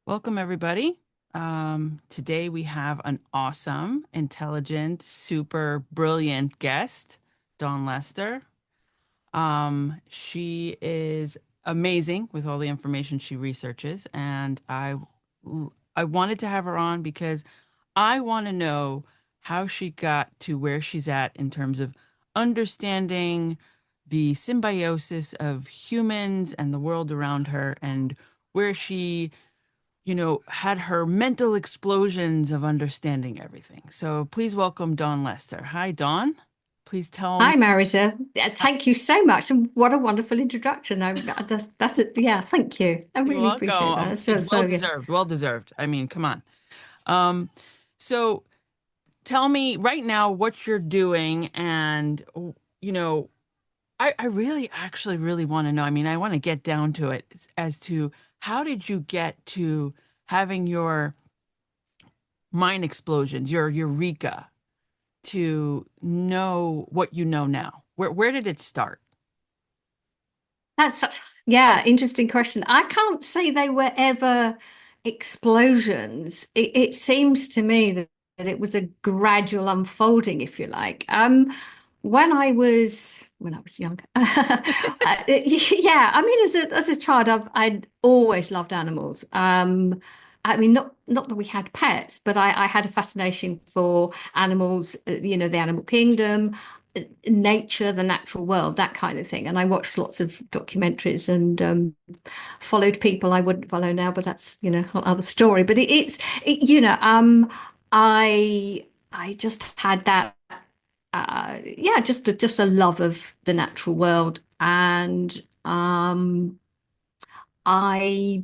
Welcome, everybody. Today we have an awesome, intelligent, super brilliant guest, Dawn Lester. She is amazing with all the information she researches, and I wanted to have her on because I want to know how she got to where she's at in terms of understanding the symbiosis of humans and the world around her, and where she had her mental explosions of understanding everything. So please welcome Dawn Lester. Hi, Dawn. Please tell me. Hi, Marisa. Thank you so much, and what a wonderful introduction. That's it. Yeah, thank you. I You're really appreciate welcome. that. So Well yeah. deserved. Well deserved. I mean, come on. Um, so tell me right now what you're doing, and you know, I really actually really want to know. I mean, I want to get down to it as to how did you get to having your mind explosions, your eureka, to know what you know now? Where did it start? That's such, yeah, interesting question. I can't say they were ever explosions. It seems to me that it was a gradual unfolding, if you like. When I was young, yeah. I mean, as a child, I'd always loved animals. I mean, not that we had pets, but I had a fascination for animals. The animal kingdom, nature, the natural world, that kind of thing. And I watched lots of documentaries and followed people I wouldn't follow now, but that's another story. But I just had that yeah, just a love of the natural world, and I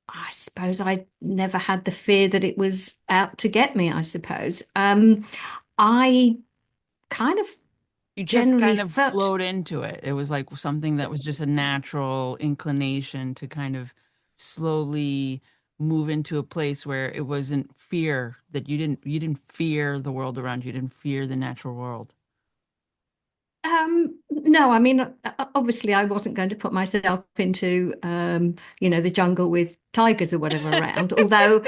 I suppose I never had the fear that it was out to get me. I suppose I kind of You just generally kind of felt. flowed into it. It was like something that was just a natural inclination to kind of slowly move into a place where it wasn't fear that you didn't fear the world around you, you didn't fear the natural world. No, I mean, obviously, I wasn't going to put myself into, the jungle with tigers or whatever around. Although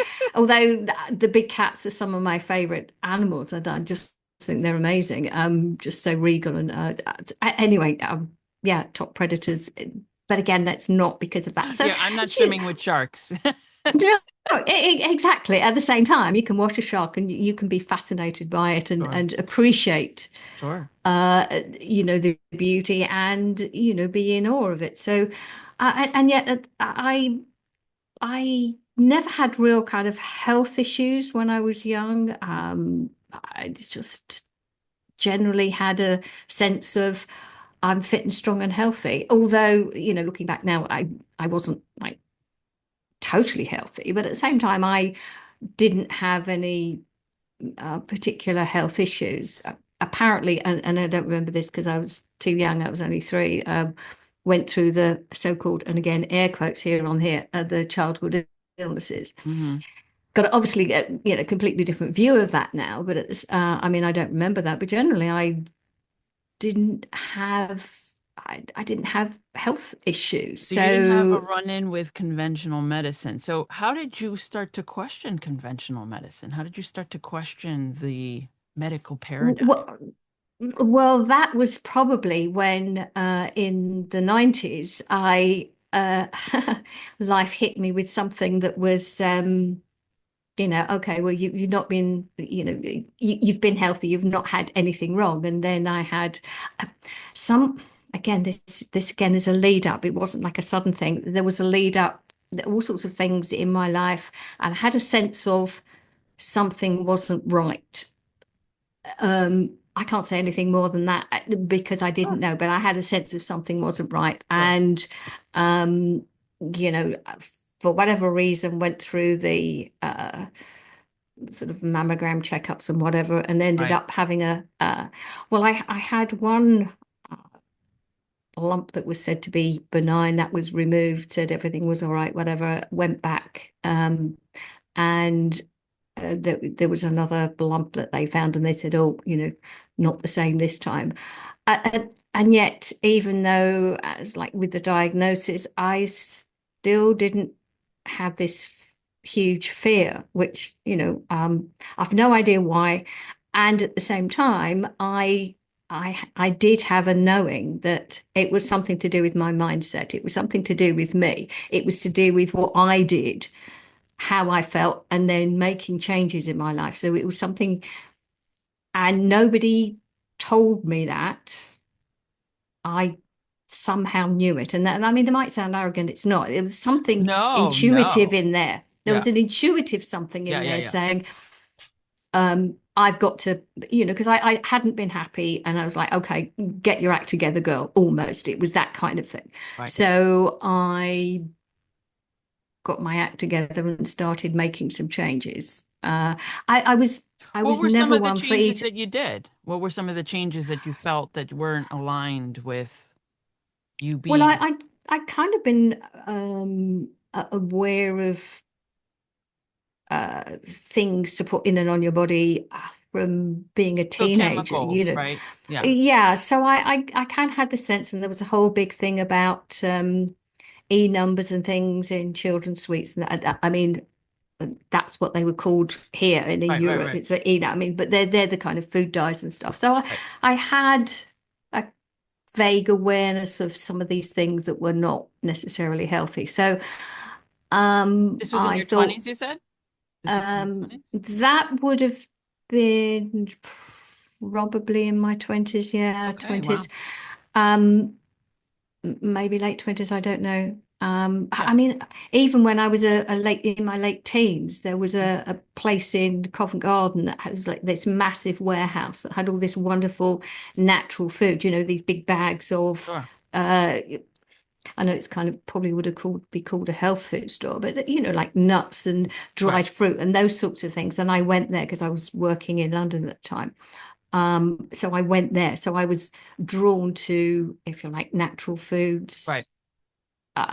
the big cats are some of my favorite animals, and I just think they're amazing. Just so regal and anyway, yeah, top predators. But again, that's not because of that. So, Yeah, I'm not you swimming with sharks. no, exactly. At the same time, you can watch a shark and you can be fascinated by it and Sure, and appreciate sure. the beauty and be in awe of it. So and yet I never had real kind of health issues when I was young. I just generally had a sense of I'm fit and strong and healthy, although looking back now, I wasn't like totally healthy, but at the same time I didn't have any particular health issues. Apparently, and I don't remember this because I was too young, I was only three, went through the so-called, and again, air quotes here on here, the childhood illnesses. Hmm. Got obviously a completely different view of that now, but I mean, I don't remember that, but generally, didn't have I didn't have health issues. So you didn't have a So run-in with conventional medicine. So how did you start to question conventional medicine? How did you start to question the medical paradigm? well, Well, that was probably when, in the 90s, life hit me with something that was, okay, well, you've not been, you've been healthy, you've not had anything wrong. And then I had uh, some, again, this again is a lead up. It wasn't like a sudden thing. There was a lead up, all sorts of things in my life, and I had a sense of something wasn't right. I can't say anything more than that because I didn't Sure, know, but I had a sense of something wasn't right. sure. And, um, you know, for whatever reason, went through the sort of mammogram checkups and whatever, and ended Right. up having well, I had one uh, lump that was said to be benign that was removed, said everything was all right, whatever, went back. And there was another lump that they found, and they said, "Oh, not the same this time." And yet, even though, as like with the diagnosis, I still didn't have this huge fear, which, I've no idea why. And at the same time, I did have a knowing that it was something to do with my mindset. It was something to do with me. It was to do with what I did, how I felt, and then making changes in my life. So it was something, and nobody told me that. I somehow knew it. And that, and I mean, it might sound arrogant, it's not. It was something No, intuitive no. in there. There Yeah. was an intuitive something Yeah, in yeah, there yeah. saying, I've got to, because I hadn't been happy and I was like, okay, get your act together, girl. Almost. It was that kind of thing. Right. So I got my act together and started making some changes. I What was were some never of the one for changes eating. that you did? What were some of the changes that you felt that weren't aligned with you Well, being I kind of been aware of things to put in and on your body from being a so teenager, chemicals, right? Yeah. Yeah, so I kind of had the sense, and there was a whole big thing about E numbers and things in children's sweets, and I mean that's what they were called here and in Right, right, Europe. right, It's a E, I mean, but they're the kind of food dyes and stuff. So right. I had a vague awareness of some of these things that were not necessarily healthy. So This was in I your thought 20s, you said? This was in your 20s? that would have been probably in my 20s, yeah, Okay, 20s. wow. Um, Maybe late 20s, I don't know. Yeah. I mean, even when I was a late in my late teens, there was a place in Covent Garden that was like this massive warehouse that had all this wonderful natural food, these big bags of Sure. uh, I know it's kind of probably would have be called a health food store, but like nuts and Right. dried fruit and those sorts of things. And I went there because I was working in London at the time. So I went there. So I was drawn to, if you like, natural foods. Right.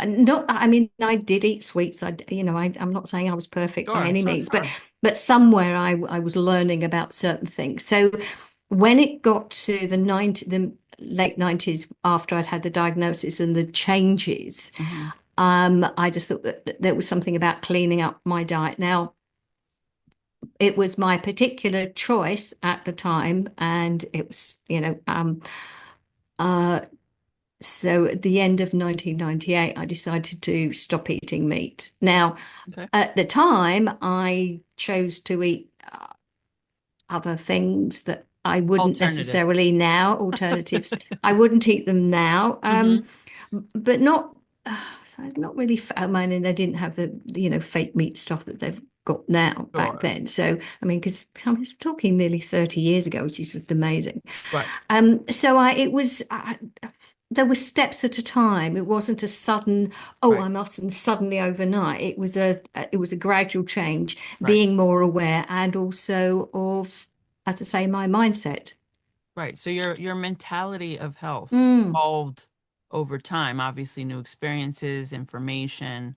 Not, I mean, I did eat sweets. I'm not saying I was perfect by Sure, any sure, means, but sure. somewhere I was learning about certain things. So when it got to the late 90s, after I'd had the diagnosis and the changes, Hmm. I just thought that there was something about cleaning up my diet. Now, it was my particular choice at the time, and it was, uh, so at the end of 1998, I decided to stop eating meat. Now, Okay. at the time, I chose to eat other things that I wouldn't Alternatives. necessarily now, alternatives. I wouldn't eat them now, Hmm. but not, so not really. I mean, they didn't have the, fake meat stuff that they've got now back Sure. then. So, I mean, because I was talking nearly 30 years ago, which is just amazing. Right. So there were steps at a time. It wasn't a sudden, oh, Right. I mustn't suddenly overnight. It was a gradual change, Right. being more aware and also of, as I say, my mindset. Right. So your mentality of health Mm. evolved over time. Obviously, new experiences, information,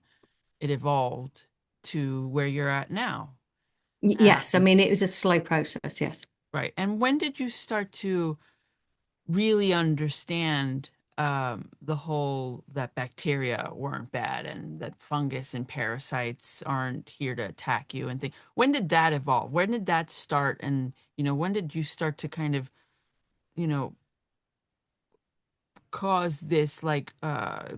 it evolved to where you're at now. Yes, I mean it was a slow process. Yes. Right. And when did you start to really understand the whole that bacteria weren't bad and that fungus and parasites aren't here to attack you and things? When did that evolve? When did that start? And, when did you start to kind of, you know, cause this like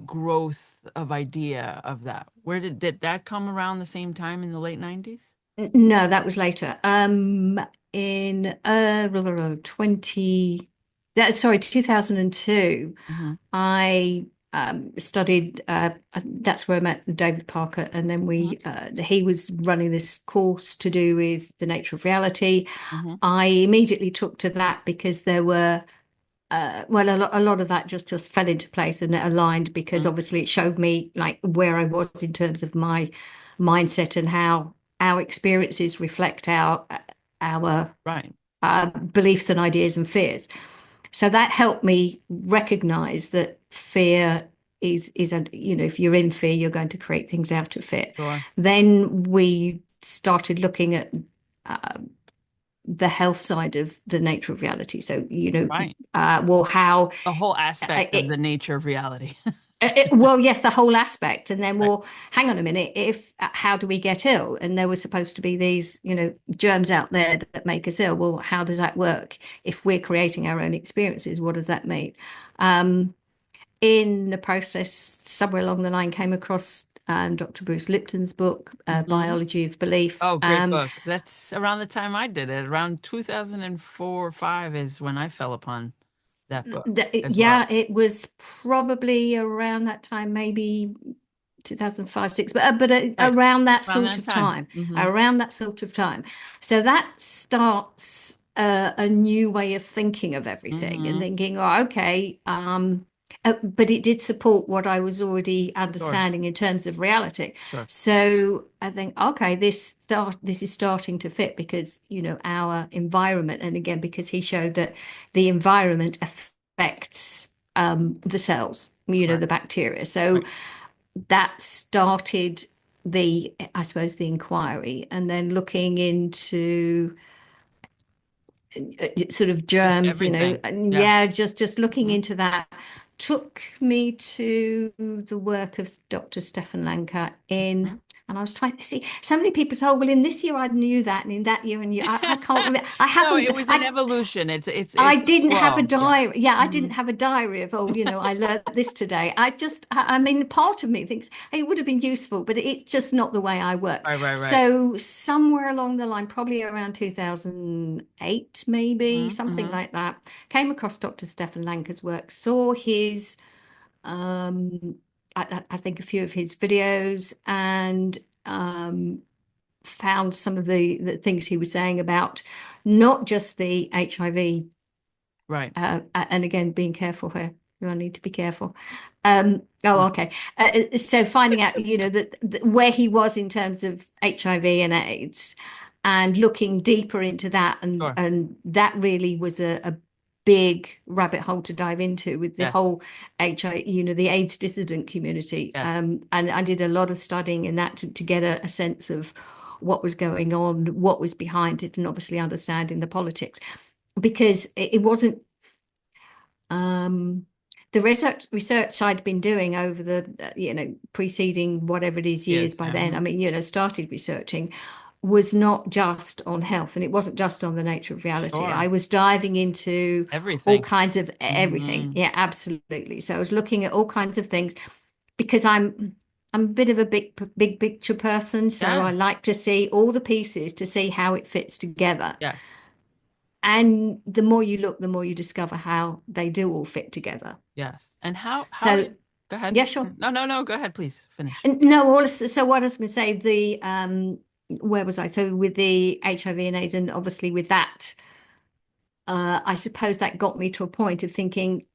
growth of idea of that? Where did that come around the same time in the late 90s? No, that was later. In 20, sorry, 2002. Hmm. I studied. That's where I met David Parker, and then Hmm. he was running this course to do with the nature of reality. Hmm. I immediately took to that because there were. Well, a lot of that just fell into place and it aligned because Hmm. obviously it showed me like where I was in terms of my mindset and how our experiences reflect our Right. beliefs and ideas and fears. So that helped me recognize that fear is a, if you're in fear, you're going to create things out of fear. Sure. Then we started looking at uh, the health side of the nature of reality. So, Right. well, how The whole aspect of it, the nature of reality. Well, yes, the whole aspect. And then, well, hang on a minute. If how do we get ill? And there were supposed to be these, germs out there that make us ill. Well, how does that work? If we're creating our own experiences, what does that mean? Um, in the process, somewhere along the line, came across Dr. Bruce Lipton's book, Hmm. Biology of Belief. Oh, great book. That's around the time I did it. Around 2004 or 5 is when I fell upon that book as well. Yeah, it was probably around that time, maybe 2005, six, but Right. around that Around sort that of time. time, Hmm. around that sort of time. So that starts a new way of thinking of everything and Hmm. thinking, oh, okay, but it did support what I was already Sure. understanding in terms of reality. Sure. So I think, okay, this is starting to fit because our environment, and again because he showed that the environment affects the cells, Correct. the bacteria. So Right. that started I suppose, the inquiry, and then looking into sort of Just germs, everything. and Yeah. yeah, just looking Hmm. into that took me to the work of Dr. Stefan Lanka in. And I was trying to see, so many people say, oh, well, in this year I knew that, and in that year, and I can't remember. No, it was an evolution. I It's a didn't have a flow. Yeah. diary. Yeah, I Hmm. didn't have a diary of, oh, I learned this today. I mean, part of me thinks, hey, it would have been useful, but it's just not the way I work. Right, right, right. So somewhere along the line, probably around 2008, maybe Hmm. something Hmm. like that, came across Dr. Stefan Lanka's work, saw his, I think a few of his videos, and found some of the things he was saying about not just the HIV, Right. and again, being careful here. I need to be careful. Mm. Okay. So finding out, that where he was in terms of HIV and AIDS, and looking deeper into that, and Sure. that really was a big rabbit hole to dive into with the Yes. whole HIV, the AIDS dissident community. Yes. And I did a lot of studying in that to get a sense of what was going on, what was behind it, and obviously understanding the politics, because it wasn't um, the research I'd been doing over the preceding whatever it is years Yes. by Yeah. then. I Mhm. mean, started researching was not just on health, and it wasn't just on the nature of reality. I Sure. was diving into all Everything. kinds of everything. Hmm. Yeah, absolutely. So I was looking at all kinds of things because I'm a bit of a big picture person, so I Yes. like to see all the pieces to see how it fits together. Yes. And the more you look, the more you discover how they do all fit together. Yes. And how So, did, go ahead. yeah, sure. No, no, no, go ahead, please. Finish. And no, so what I was going to say, where was I? So with the HIV and AIDS, and obviously with that, I suppose that got me to a point of thinking,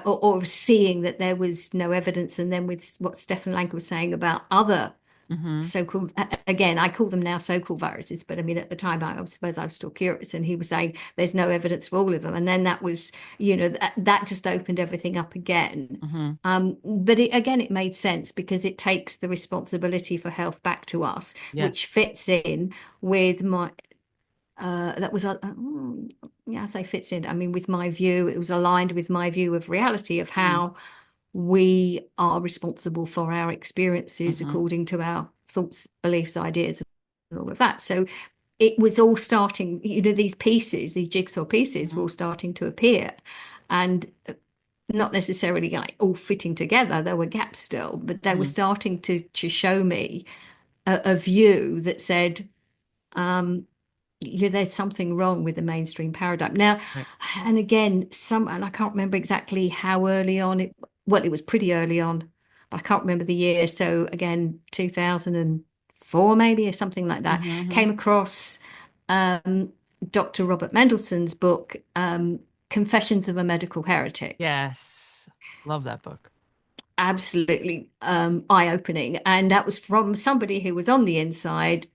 or seeing that there was no evidence. And then with what Stefan Lank was saying about other Hmm. so-called, again, I call them now so-called viruses, but I mean at the time I suppose I was still curious, and he was saying there's no evidence for all of them, and then that was that just opened everything up again. Hmm. But again, it made sense because it takes the responsibility for health back to us, Yes. which fits in with my that was yeah, I say fits in, I mean, with my view, it was aligned with my view of reality, of Hmm. how we are responsible for our experiences Hmm. according to our thoughts, beliefs, ideas, and all of that. So it was all starting, these pieces, these jigsaw pieces were Hmm. all starting to appear, and not necessarily like all fitting together. There were gaps still, but they were Hmm. starting to show me a view that said, there's something wrong with the mainstream paradigm. Now, Right. and again, and I can't remember exactly how early on well, it was pretty early on, but I can't remember the year. So again, 2004 maybe, or something like that, Hmm. came across um, Dr. Robert Mendelssohn's book, Confessions of a Medical Heretic. Yes. Love that book. Absolutely eye-opening. And that was from somebody who was on the inside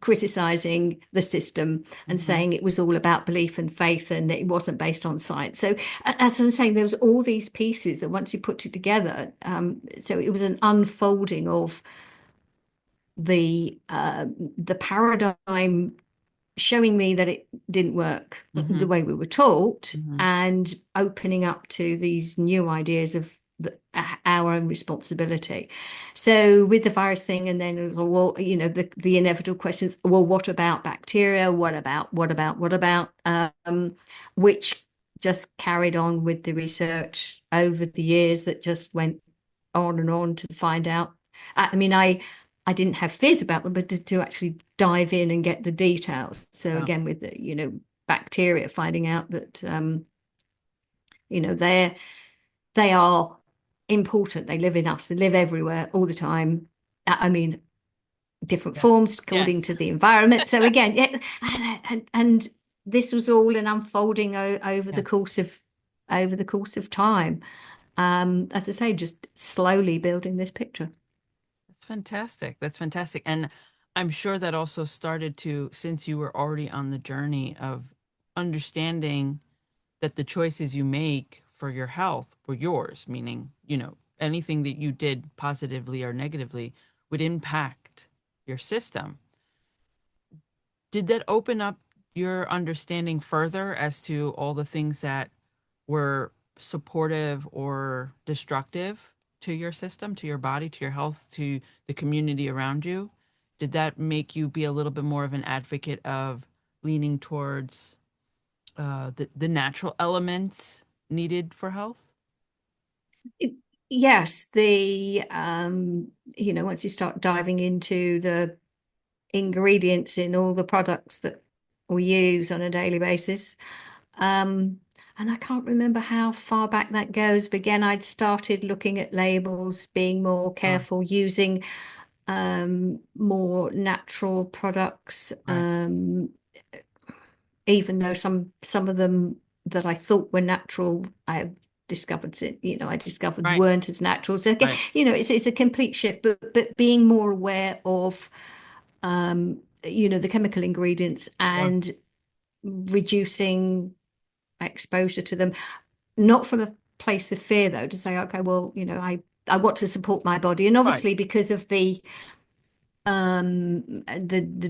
criticizing the system and Hmm. saying it was all about belief and faith and it wasn't based on science. So, as I'm saying, there was all these pieces that once you put it together, so it was an unfolding of the paradigm showing me that it didn't work the Hmm. way we were taught, Hmm. and opening up to these new ideas of our own responsibility. So with the virus thing, and then it was, well, the inevitable questions. Well, what about bacteria? What about? Which just carried on with the research over the years that just went on and on to find out. I mean, I didn't have fears about them, but to actually dive in and get the details. So Yeah. again, with the bacteria, finding out that you know they're they are important. They live in us. They live everywhere all the time. I mean, different Yes. forms according Yes. to the environment. So again, yeah, and this was all an unfolding Yes. over the course of time. As I say, just slowly building this picture. That's fantastic. That's fantastic. And I'm sure that also started to, since you were already on the journey of understanding that the choices you make for your health were yours, meaning, anything that you did positively or negatively would impact your system. Did that open up your understanding further as to all the things that were supportive or destructive to your system, to your body, to your health, to the community around you? Did that make you be a little bit more of an advocate of leaning towards the natural elements needed for health? Yes, the once you start diving into the ingredients in all the products that we use on a daily basis. And I can't remember how far back that goes, but again, I'd started looking at labels, being more Ah, careful, using more natural products, right, even though some of them that I thought were natural, I discovered right, weren't as natural. So again, right. it's a complete shift, but being more aware of the chemical ingredients Sure. and reducing exposure to them, not from a place of fear though, to say, okay, well, I want to support my body. And Right. obviously because of the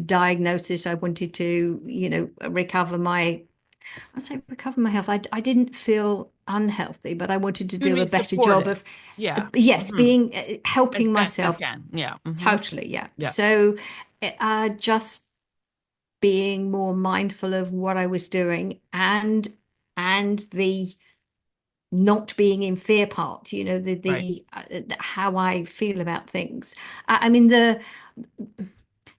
diagnosis, I wanted to, recover my health. I didn't feel unhealthy, but I wanted to You do a mean better job supportive. of, Yeah. yes, Hmm. being As helping best as myself. can. Yeah. Hmm. Totally, yeah. Yeah. So just being more mindful of what I was doing, and the not being in fear part, Right. how I feel about things. I mean, the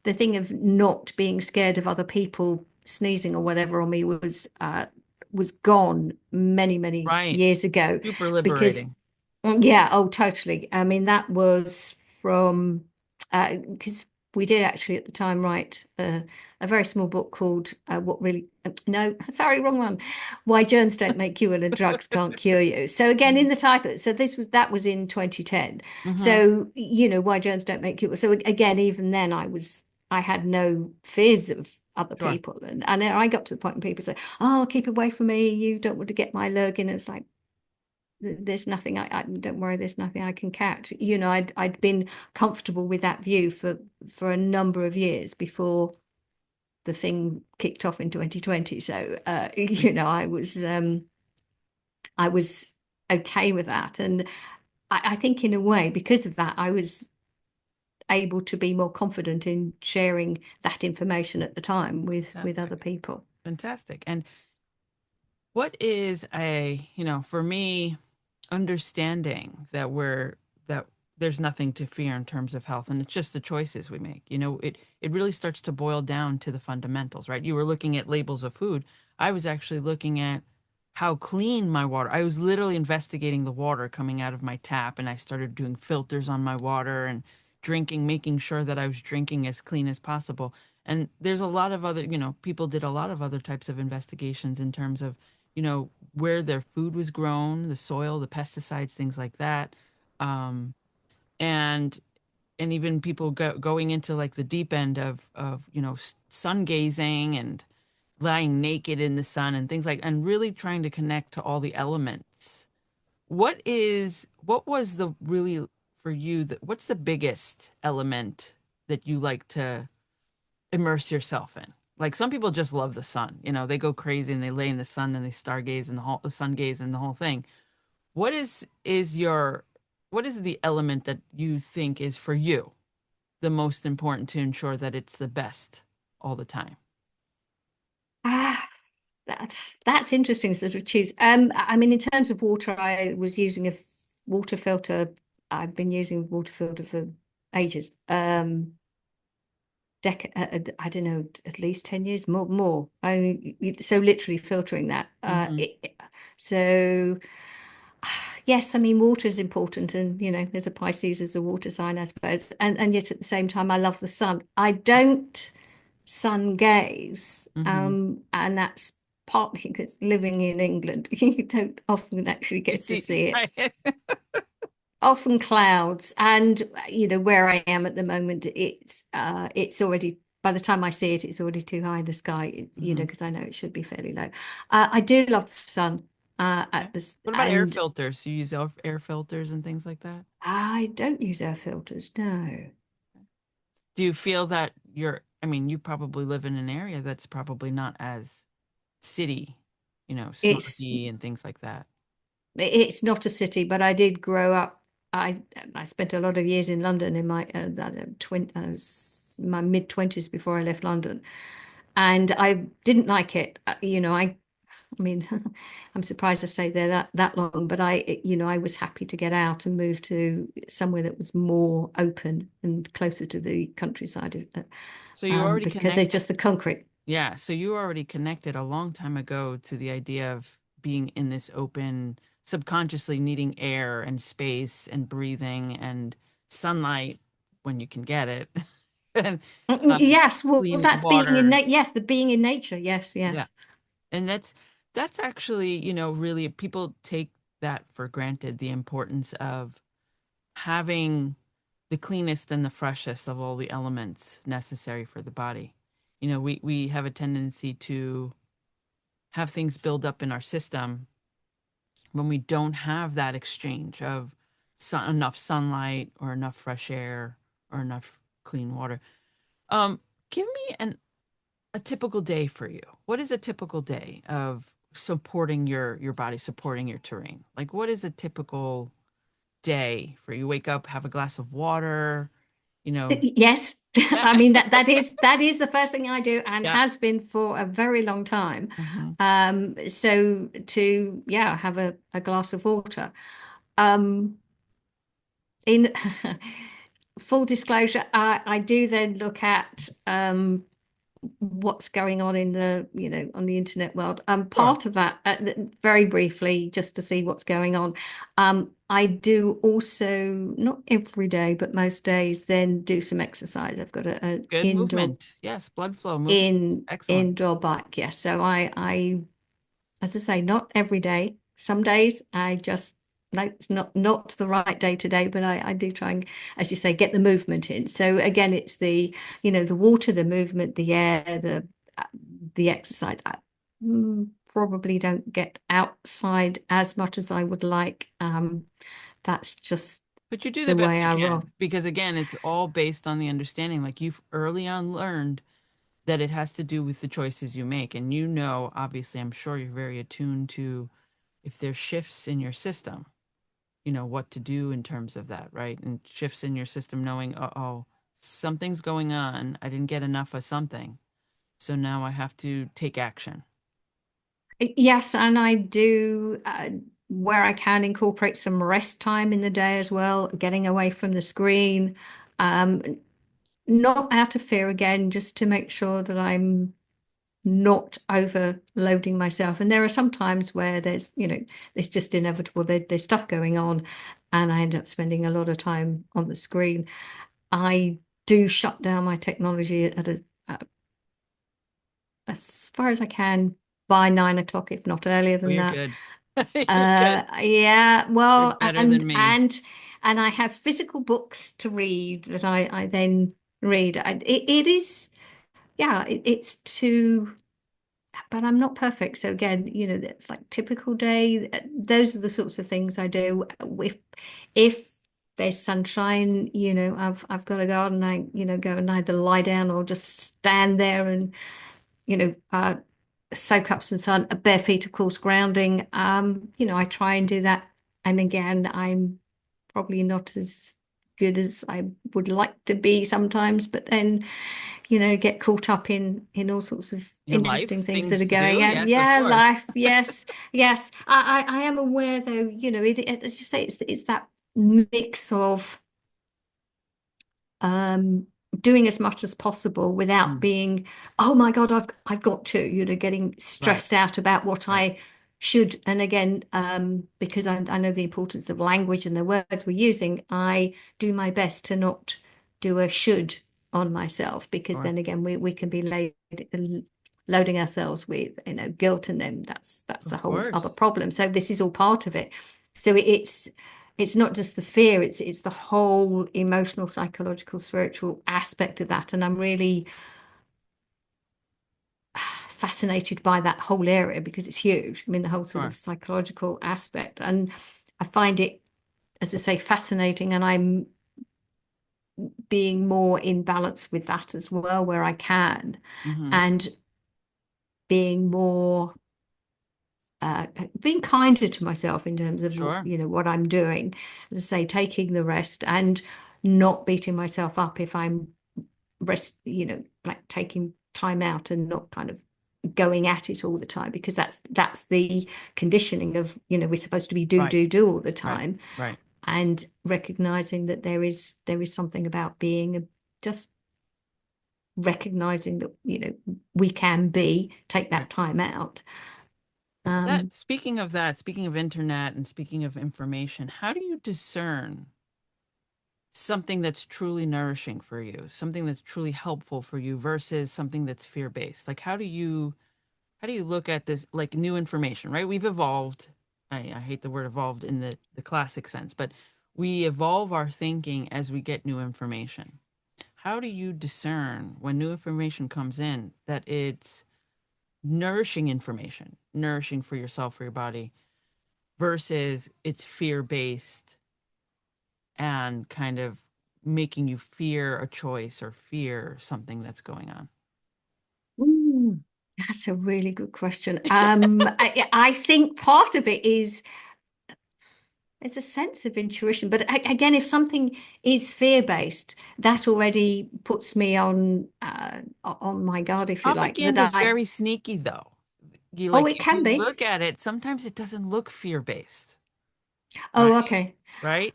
thing of not being scared of other people sneezing or whatever on me was gone many Right. years ago, Super because liberating. yeah, oh, totally. I mean, that was from because we did actually at the time write a very small book called What Really, no, sorry, wrong one. Why Germs Don't Make You Ill and Drugs Can't Cure You. So again, in the title, so that was in 2010. Hmm. So, Why Germs Don't Make You Ill. So again, even then I had no fears of other Sure. people. And I got to the point when people say, oh, keep away from me. You don't want to get my allergen. And it's like, there's nothing I don't worry, there's nothing I can catch. I'd been comfortable with that view for a number of years before the thing kicked off in 2020. So I was okay with that. And I think in a way, because of that, I was able to be more confident in sharing that information at the time with other Fantastic. people. Fantastic. And what is for me, understanding that there's nothing to fear in terms of health and it's just the choices we make. It really starts to boil down to the fundamentals, right? You were looking at labels of food. I was actually looking at how clean my water. I was literally investigating the water coming out of my tap, and I started doing filters on my water and drinking, making sure that I was drinking as clean as possible. And there's a lot of other, people did a lot of other types of investigations in terms of where their food was grown, the soil, the pesticides, things like that. Um, and even people going into like the deep end of sun gazing and lying naked in the sun and things like, and really trying to connect to all the elements. What was the really for you what's the biggest element that you like to immerse yourself in? Like some people just love the sun. They go crazy and they lay in the sun and they stargaze and the sun gaze and the whole thing. What is your what is the element that you think is for you the most important to ensure that it's the best all the time? Ah, that's interesting to sort of choose. I mean, in terms of water, I was using a water filter. I've been using water filter for ages. I don't know, at least 10 years, more. So literally filtering that. Hmm. So yes, I mean, water is important, and there's a Pisces as a water sign, I suppose. And yet at the same time, I love the sun. I don't sun gaze, Hmm. and that's partly because living in England, you don't often actually You get to see, see it. right? Often clouds, and where I am at the moment, it's already, by the time I see it, it's already too high in the sky. Hmm. Because I know it should be fairly low. I do love the sun. Okay. At this, What about air and filters? You use air filters and things like that? I don't use air filters. No. Do you feel that I mean, you probably live in an area that's probably not as city, It's smoggy and things like that. it's not a city, but I did grow up. I spent a lot of years in London in my my mid-20s before I left London, and I didn't like it. I mean, I'm surprised I stayed there that long, but I was happy to get out and move to somewhere that was more open and closer to the countryside, So you already because there's connected. just the concrete. Yeah, so you already connected a long time ago to the idea of being in this open, subconsciously needing air and space and breathing and sunlight when you can get it, and Yes, well, clean that's being in water. yes, the being in nature. Yes, Yeah. yes. And that's actually, really people take that for granted, the importance of having the cleanest and the freshest of all the elements necessary for the body. We have a tendency to have things build up in our system when we don't have that exchange of enough sunlight or enough fresh air or enough clean water. Give me a typical day for you. What is a typical day of supporting your body, supporting your terrain? Like, what is a typical day for you? Wake up, have a glass of water, you know. Yes, Yeah. I mean that is the first thing I do, and Yeah. has been for a very long time. Hmm. So to have a glass of water. Um, in full disclosure, I do then look at what's going on in the on the internet world. Sure. Part of that, very briefly, just to see what's going on. I do also, not every day, but most days, then do some exercise. I've got an Good movement. Yes, blood flow, movement. Excellent. indoor bike. Yes, so I as I say, not every day. Some days I just no, it's not the right day today, but I do try and, as you say, get the movement in. So again, it's the water, the movement, the air, uh, the exercise. I probably don't get outside as much as I would like. That's just But you do the the way best you I roll. can because again, it's all based on the understanding. Like you've early on learned that it has to do with the choices you make. And obviously, I'm sure you're very attuned to if there's shifts in your system, what to do in terms of that, right? And shifts in your system, knowing, oh, something's going on. I didn't get enough of something. So now I have to take action. Yes, and I do, where I can, incorporate some rest time in the day as well, getting away from the screen. Um, Not out of fear again, just to make sure that I'm not overloading myself. And there are some times where it's just inevitable. There's stuff going on, and I end up spending a lot of time on the screen. I do shut down my technology as far as I can by 9 o'clock, if not earlier Oh, than you're that. good. You're good. Yeah, You're well, better and than me. and I have physical books to read that I then read. It is, yeah, it's too, but I'm not perfect. So again, it's like typical day. Those are the sorts of things I do. If there's sunshine, I've got a garden. I go and either lie down or just stand there and soak up some sun. Bare feet, of course, grounding. I try and do that And again, I'm probably not as good as I would like to be sometimes, but then, get caught up in all sorts of Your interesting life, things that are things to going do. on. Yes, of Yeah, course. life, yes, yes. I am aware though, as you say, it's that mix of um, doing as much as possible without Mm, being, oh my God, I've got to, getting right, stressed out about what right. I should. And again, because I know the importance of language and the words we're using, I do my best to not do a should on myself, because Sure. then again, we can be loading ourselves with, guilt, and then that's a Of whole other course. problem. So this is all part of it. So it's not just the fear, it's the whole emotional, psychological, spiritual aspect of that. And I'm really fascinated by that whole area because it's huge. I mean, the whole sort of Sure. psychological aspect. And I find it, as I say, fascinating. And I'm being more in balance with that as well, where I can, Hmm. and being more being kinder to myself in terms of Sure. what I'm doing. As I say, taking the rest and not beating myself up if I'm like taking time out and not kind of going at it all the time, because that's the conditioning of, we're supposed to be do Right, do do all the right, time. right, And recognizing that there is something about being just recognizing that we can take right. that time out. um That, speaking of internet and speaking of information, how do you discern something that's truly nourishing for you, something that's truly helpful for you versus something that's fear-based? Like how do you look at this like new information, right? We've evolved. I hate the word evolved in the classic sense, but we evolve our thinking as we get new information. How do you discern when new information comes in that it's nourishing information, nourishing for yourself, for your body, versus it's fear based and kind of making you fear a choice or fear something that's going on? Ooh, that's a really good question. I think part of it is there's a sense of intuition, but again, if something is fear-based, that already puts me on my guard, if you like. That Propaganda is I very sneaky, though. You Oh, like it if can you be. look at it, sometimes it doesn't look fear based, Oh, right? okay. Right?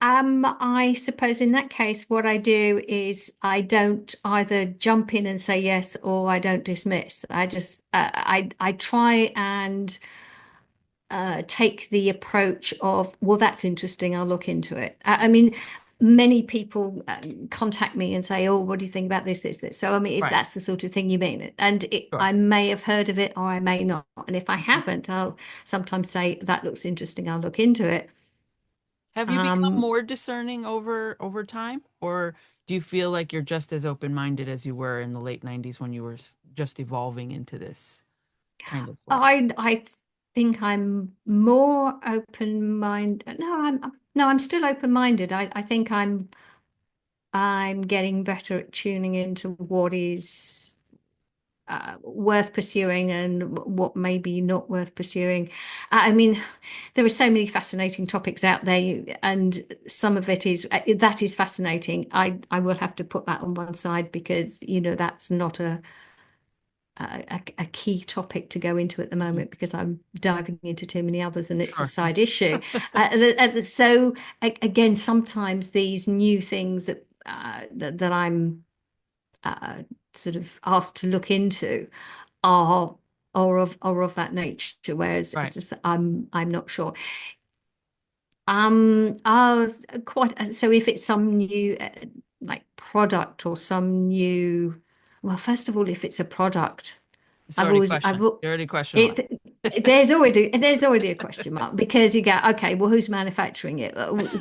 I suppose in that case, what I do is I don't either jump in and say yes, or I don't dismiss. I just I try and take the approach of, well, that's interesting, I'll look into it. I mean, many people contact me and say, oh, what do you think about this? So, I mean, if Right. that's the sort of thing you mean, and Sure. I may have heard of it or I may not. And if I Mhm. haven't, I'll sometimes say, that looks interesting, I'll look into it. Have you become Um, more discerning over time, or do you feel like you're just as open-minded as you were in the late 90s when you were just evolving into this kind of way? I think I'm more open-minded. No, I'm still open-minded. I think I'm getting better at tuning into what is worth pursuing and what may be not worth pursuing. I mean, there are so many fascinating topics out there, and some of it is that is fascinating. I will have to put that on one side because that's not a key topic to go into at the Mhm. moment, because I'm diving into too many others and it's a Sure. side issue. So again, sometimes these new things that I'm uh, sort of asked to look into are are of that nature, whereas Right. it's just, I'm not sure. I was quite so if it's some new like product or some new, well, first of all, if it's a product, It's I've already always I've question. You're already question mark. it there's already a question mark, because you go, okay, well, who's manufacturing it?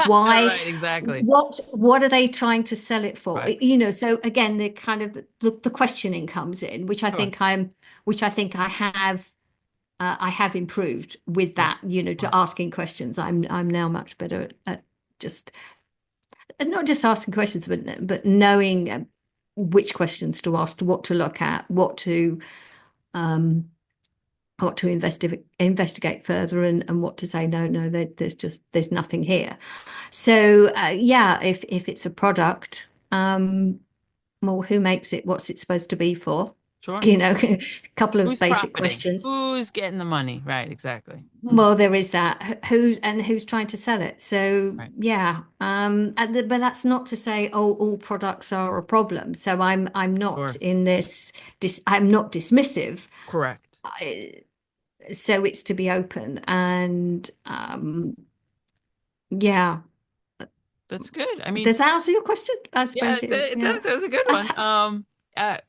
Why? Right, exactly. What are they trying to sell it for? Right. So again, the kind of the questioning comes in, Sure. which I think I have improved with Sure. that, Sure. to asking questions. I'm now much better at just not just asking questions, but knowing which questions to ask, what to look at, um what to investigate further, and what to say no, there's nothing here. So yeah, if it's a product, well, who makes it? What's it supposed to be for? Sure. You know, a couple of Who's basic profiting? questions. Who's getting the money? Right, exactly. Well, there is that. Who's trying to sell it? So Right. yeah, but that's not to say, oh, all products are a problem. So I'm not Sure. in this. I'm not dismissive. Correct. I, so it's to be open, and yeah. That's good. I mean, Does that answer your question? I yeah, suppose it, it yeah. does. That was a good That's one.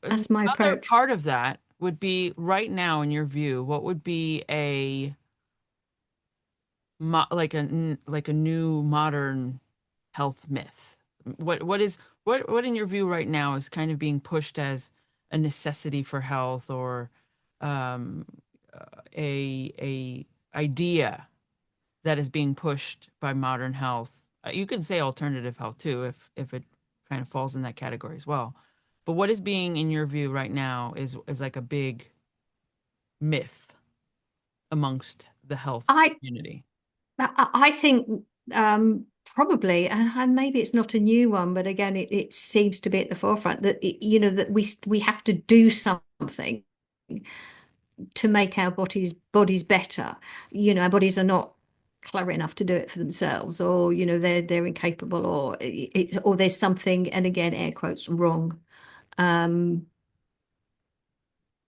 that's my Another approach. part of that would be right now, in your view, what would be a like a new modern health myth? What in your view right now is kind of being pushed as a necessity for health or um, a idea that is being pushed by modern health? You can say alternative health too, if it kind of falls in that category as well. But what is being, in your view, right now is like a big myth amongst the health I community, I think probably, and maybe it's not a new one, but again, it seems to be at the forefront that that we have to do something to make our bodies better. Our bodies are not clever enough to do it for themselves, or they're incapable, or there's something, and again, air quotes, wrong. Um,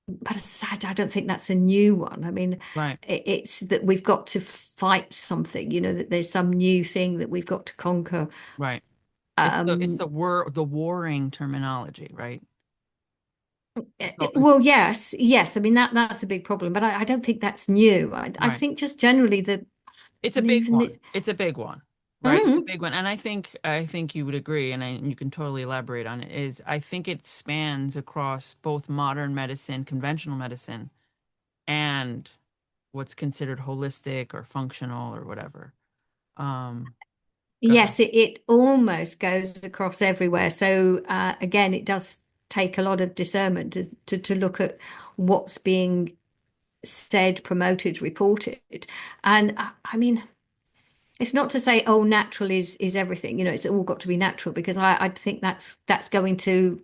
but I don't think that's a new one. I mean, right? it's that we've got to fight something, that there's some new thing that we've got to conquer. Right. It's Um, the warring terminology, right? It's well, yes. I mean, that's a big problem, but I don't think that's new. I right. think just generally the It's a big even one. this. It's a big one, right? It's a Mm, big one, and I think you would agree, and you can totally elaborate on it. I think it spans across both modern medicine, conventional medicine, and what's considered holistic or functional or whatever. Um, Go ahead. yes, it almost goes across everywhere. So again, it does take a lot of discernment to look at what's being said, promoted, reported. And I mean, it's not to say, oh, natural is everything. It's all got to be natural, because I think that's going too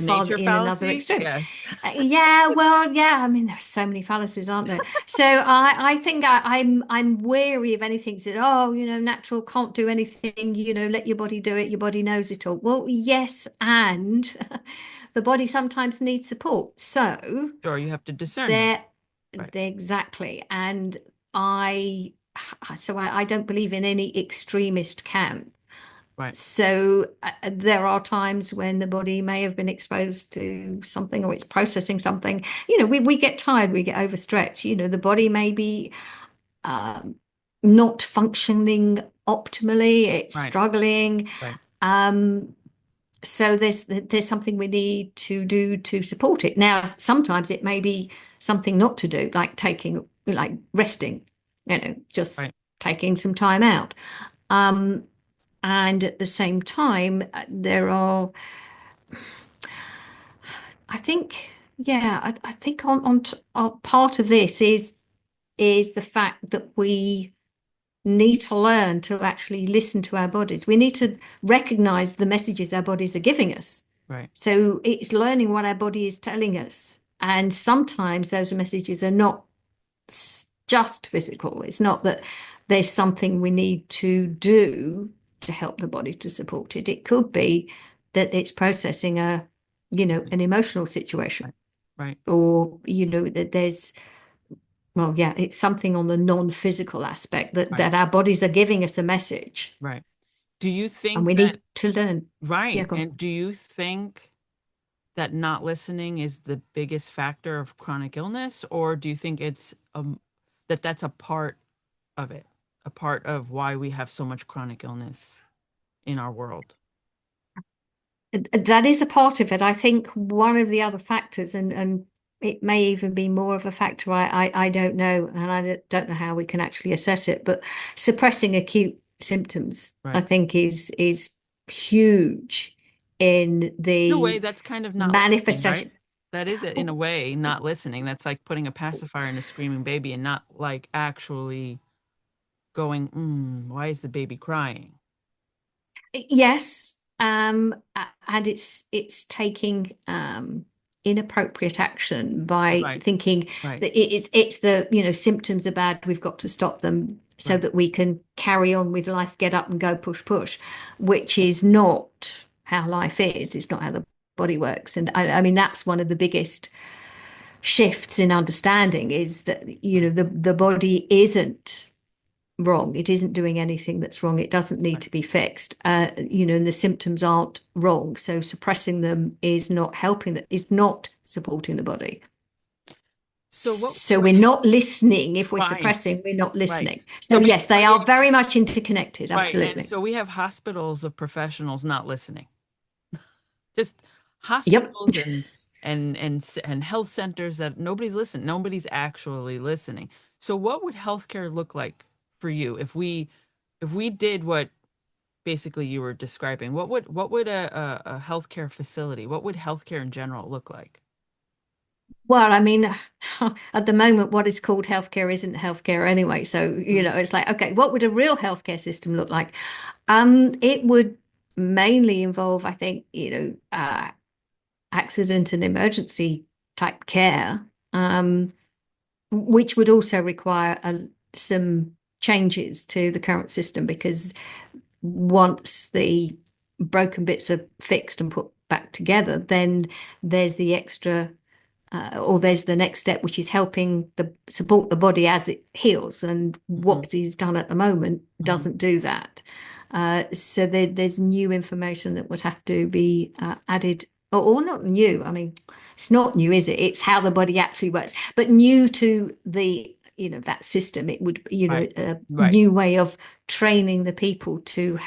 far Nature in another fallacy? extreme. Yes. Yeah, well, yeah. I mean, there's so many fallacies, aren't there? So I think I'm wary of anything that, oh, natural can't do anything. Let your body do it. Your body knows it all. Well, yes, and the body sometimes needs support. So Sure, you have to discern that. there, Right. exactly. And I, I don't believe in any extremist camp. Right. So there are times when the body may have been exposed to something, or it's processing something. We get tired, we get overstretched. The body may be um, not functioning optimally, it's Right. struggling. Right. Um, so there's something we need to do to support it. Now, sometimes it may be something not to do, like resting, just Right. taking some time out. Um, and at the same time, there are, I think, yeah, I think on part of this is the fact that we need to learn to actually listen to our bodies. We need to recognize the messages our bodies are giving us. Right. So it's learning what our body is telling us. And sometimes those messages are not just physical. It's not that there's something we need to do to help the body to support it. It could be that it's processing an emotional situation, Right. Right. or, that there's, well, yeah, it's something on the non-physical aspect that Right. our bodies are giving us a message, Right. Do you and think we that, need to learn. Yeah, right? go on. And do you think that not listening is the biggest factor of chronic illness, or do you think that's a part of it, a part of why we have so much chronic illness in our world? That is a part of it. I think one of the other factors, and it may even be more of a factor, I don't know, and I don't know how we can actually assess it, but suppressing acute symptoms, I Right. think, is huge in In a way, the that's kind of not listening, manifestation. right? That is it in a way, not listening. That's like putting a pacifier in a screaming baby and not like actually going, why is the baby crying? Yes, and it's taking inappropriate action by Right, thinking right, that it's the, symptoms are bad, we've got to stop them so right. that we can carry on with life, get up and go, push, push, which is not how life is. It's not how the body works. And I mean, that's one of the biggest shifts in understanding is that, Right, the body isn't wrong. It isn't doing anything that's wrong. It doesn't need right. to be fixed. And the symptoms aren't wrong. So suppressing them is not helping, that is not supporting the body. So So what we're not listening. If we're right, suppressing, we're not right. listening. So So yes, they basically, are very much interconnected. right. And Absolutely. so we have hospitals of professionals not listening. Just Yep. hospitals and health centers that nobody's listening. Nobody's actually listening. So what would healthcare look like for you if we did what basically you were describing? What would a healthcare facility, what would healthcare in general look like? Well, I mean, at the moment, what is called healthcare isn't healthcare anyway. So, Mhm. it's like, okay, what would a real healthcare system look like? It would mainly involve, I think, accident and emergency type care, which would also require some changes to the current system because once the broken bits are fixed and put back together, then there's the extra or there's the next step, which is helping the support the body as it heals. And Mhm. what is done at the moment Mhm. doesn't do that. So there's new information that would have to be added, or not new. I mean, it's not new, is it? It's how the body actually works, but new to the that system. It would Right, a right, new way of training the people to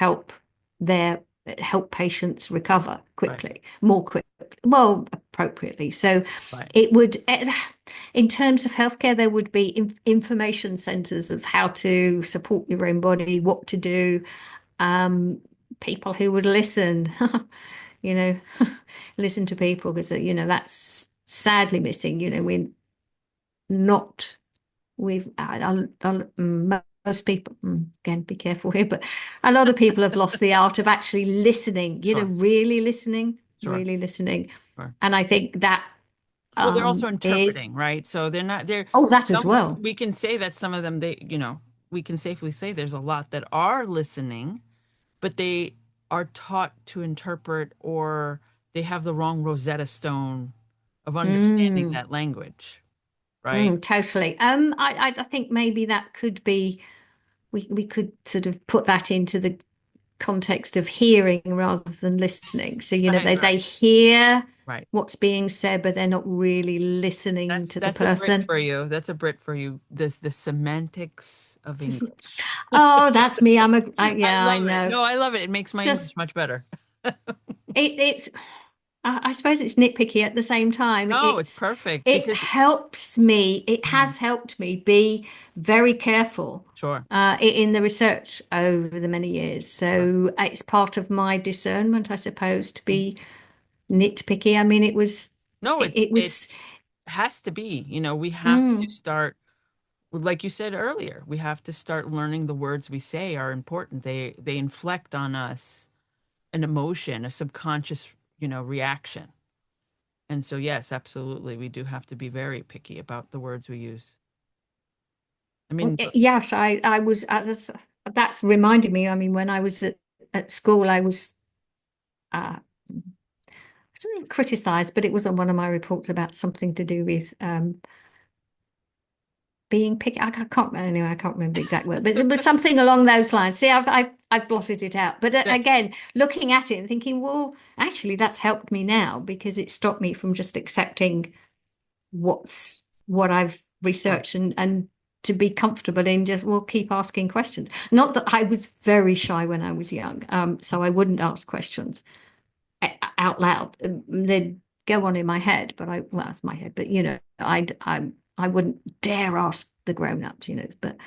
their help patients recover right, quickly, more quickly, well, appropriately. So right. it would, in terms of healthcare, there would be information centers of how to support your own body, what to do, um, people who would listen, you know, listen to people because, that's sadly missing. We're not, we've, most people, again, be careful here, but a lot of people have lost the art of actually listening, Sure, really listening, sure, really listening. sure. And I think that Well, they're also is, interpreting, right? So they're not they're oh, that as some well. we can say that some of them we can safely say there's a lot that are listening, but they are taught to interpret or they have the wrong Rosetta Stone of understanding Mm, that language, right? totally. I think maybe that could be, we could sort of put that into the context of hearing rather than listening. So, Right, they right, hear right. what's being said, but they're not really listening to the That's a Brit person. for you. That's a Brit for you. The semantics of English. Oh, that's me. I Yeah, I love it. know. No, I love it. It makes my English Just much better. it's I suppose it's nitpicky at the same time. No, it's perfect It because helps me. It Mhm. has helped me be very careful Sure, in the research over the many years. sure. So it's part of my discernment, I suppose, to Mm. be nitpicky. I mean, No, it was. it's has to be. We have to Mm, start, like you said earlier, we have to start learning the words we say are important. They inflect on us an emotion, a subconscious, reaction. And so, yes, absolutely, we do have to be very picky about the words we use. I mean, yes, I was. That's reminded me. I mean, when I was at school, I was. Uh, I don't know, criticized, but it was on one of my reports about something to do with being picky. Anyway, I can't remember the exact word, but it was something along those lines. See, I've blotted it out. But that, again, looking at it and thinking, well, actually, that's helped me now because it stopped me from just accepting what I've sure. researched and to be comfortable in just, well, keep asking questions. Not that I was very shy when I was young, so I wouldn't ask questions out loud. They'd go on in my head, but well, that's my head, but I wouldn't dare ask the grown-ups, but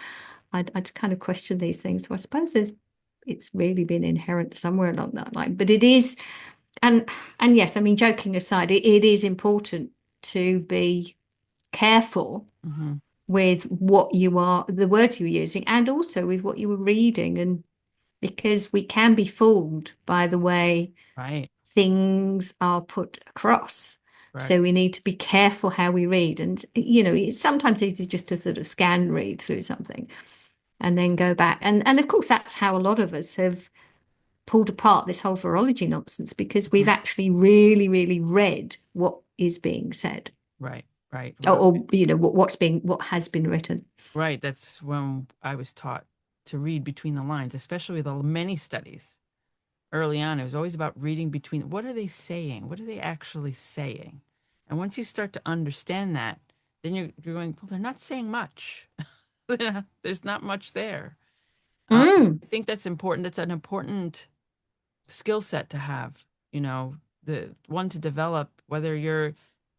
I'd kind of question these things. So I suppose it's really been inherent somewhere along that line. But it is, and yes, I mean, joking aside, it is important to be careful Hmm. with what you are, the words you're using, and also with what you were reading. And because we can be fooled by the way Right. things are put across. Right. So we need to be careful how we read. And, it's sometimes easy just to sort of scan read through something and then go back. And of course, that's how a lot of us have pulled apart this whole virology nonsense because we've Mhm. actually really, really read what is being said, Right. Right. what has been written. Right. That's when I was taught to read between the lines, especially with the many studies early on. It was always about reading between what are they saying? What are they actually saying? And once you start to understand that, then you're going, well, they're not saying much. There's not much there. Mm. I think that's important. That's an important skill set to have, the one to develop, whether you're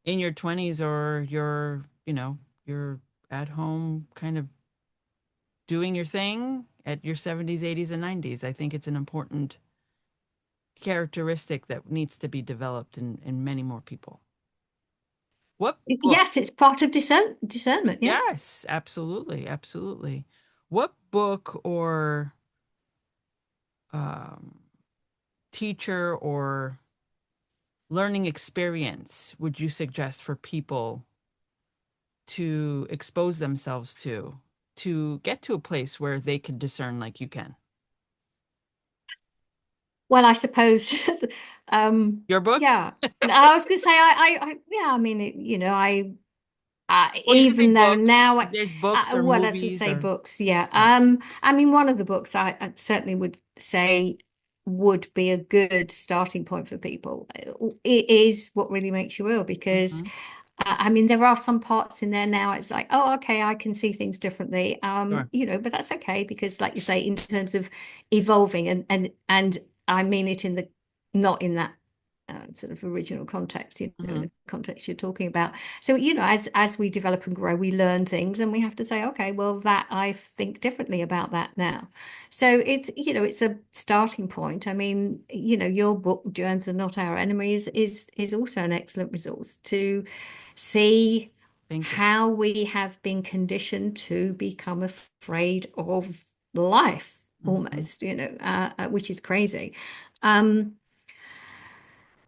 in your 20s or you're at home kind of doing your thing at your 70s, 80s, and 90s. I think it's an important characteristic that needs to be developed in many more people. What book? Yes, it's part of discernment. Yes. Yes, absolutely, absolutely. What book or um, teacher or learning experience would you suggest for people to expose themselves to get to a place where they can discern like you can? Well, I suppose, Your book? yeah. No, I was going to say, yeah. I mean, Well, you can say even though books. now, There's books or well, as I movies say, or books, yeah. right. I mean, one of the books I certainly would say would be a good starting point for people. It is What Really Makes You Ill, because Hmm. I mean, there are some parts in there now. It's like, oh, okay, I can see things differently. Sure. But that's okay because, like you say, in terms of evolving, and I mean it in the not in that sort of original context, in Hmm. the context you're talking about. So, as we develop and grow, we learn things, and we have to say, okay, well, that I think differently about that now. So it's a starting point. I mean, your book, Germs Are Not Our Enemies, is also an excellent resource to see Thank you. how we have been conditioned to become afraid of life Hmm. almost, which is crazy. Um,